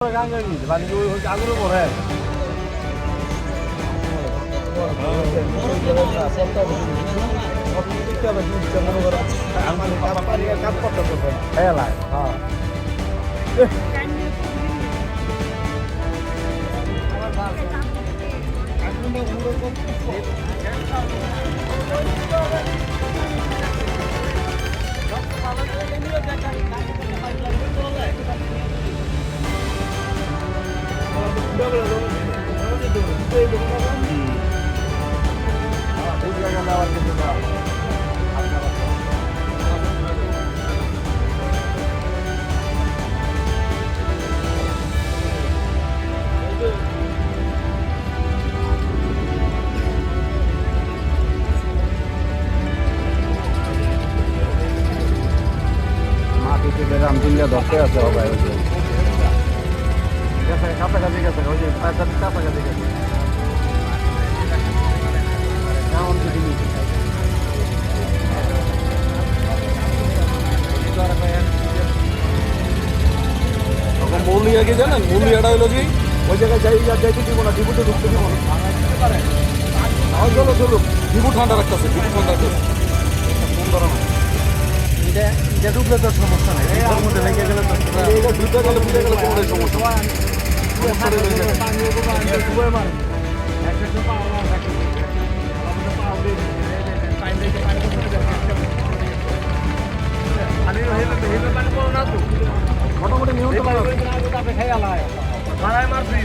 আগুনে পড়ে কাজ করতে করবে হ্যাঁ হ্যাঁ রামদিল্লা ধরতে আছে সবাই কাছাকাছি গেছে ওই যে কাছাকাছি গেছে মৌলিয়া কি জানেন মৌলিয়াটা হলো কি ওই জায়গায় যাইতে দিব না ডিপুতে ঢুকতে দিব না চলো চলো ডিপু ঠান্ডা রাখতেছে ডিপু ঠান্ডা রাখতেছে ফোন ধরা না এটা ঢুকলে তো সমস্যা নেই এর মধ্যে লেগে গেলে তো এটা ঢুকে গেলে বুঝে গেলে কোনো সমস্যা মোটামুটি নিয়মিত খাই আলায় মারায় মারছি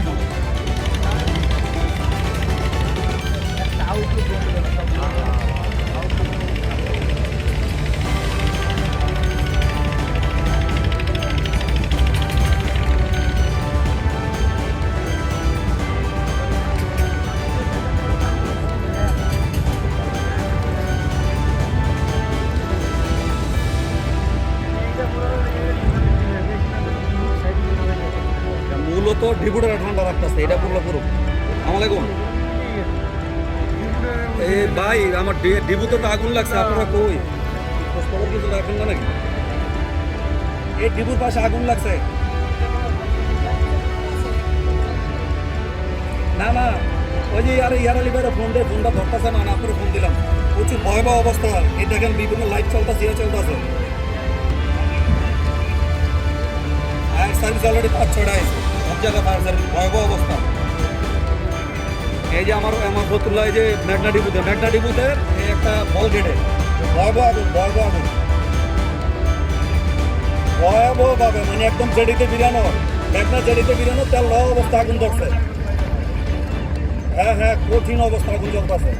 মূলত ডিপুটা ঠান্ডা রাখতেছে এটা পুরো পুরো আমালাইকুম এই ভাই আমার ডিপুতে তো আগুন লাগছে আপনারা কই খবর কিছু রাখেন না নাকি এই ডিপুর পাশে আগুন লাগছে না না ওই যে ইয়ারালি ভাইরা ফোনটা ধরতেছে না আপনার ফোন দিলাম প্রচুর ভয়াবহ অবস্থা এই দেখেন বিভিন্ন লাইট চলতেছে চলতেছে ফায়ার সার্ভিস অলরেডি 5-6টা আছে সব জায়গায় ফায়ার সার্ভিস ভয়াবহ অবস্থা এই যে আমার ফতুল্লা এই যে মেঘনা ডিপুতে এই একটা বল গেটে ভয়াবহ ভাবে মানে একদম জেডিতে বিরানো মেঘনা জেডিতে বিরানো তেল অবস্থা আগুন ধরছে হ্যাঁ কঠিন অবস্থা আগুন জ্বলতেছে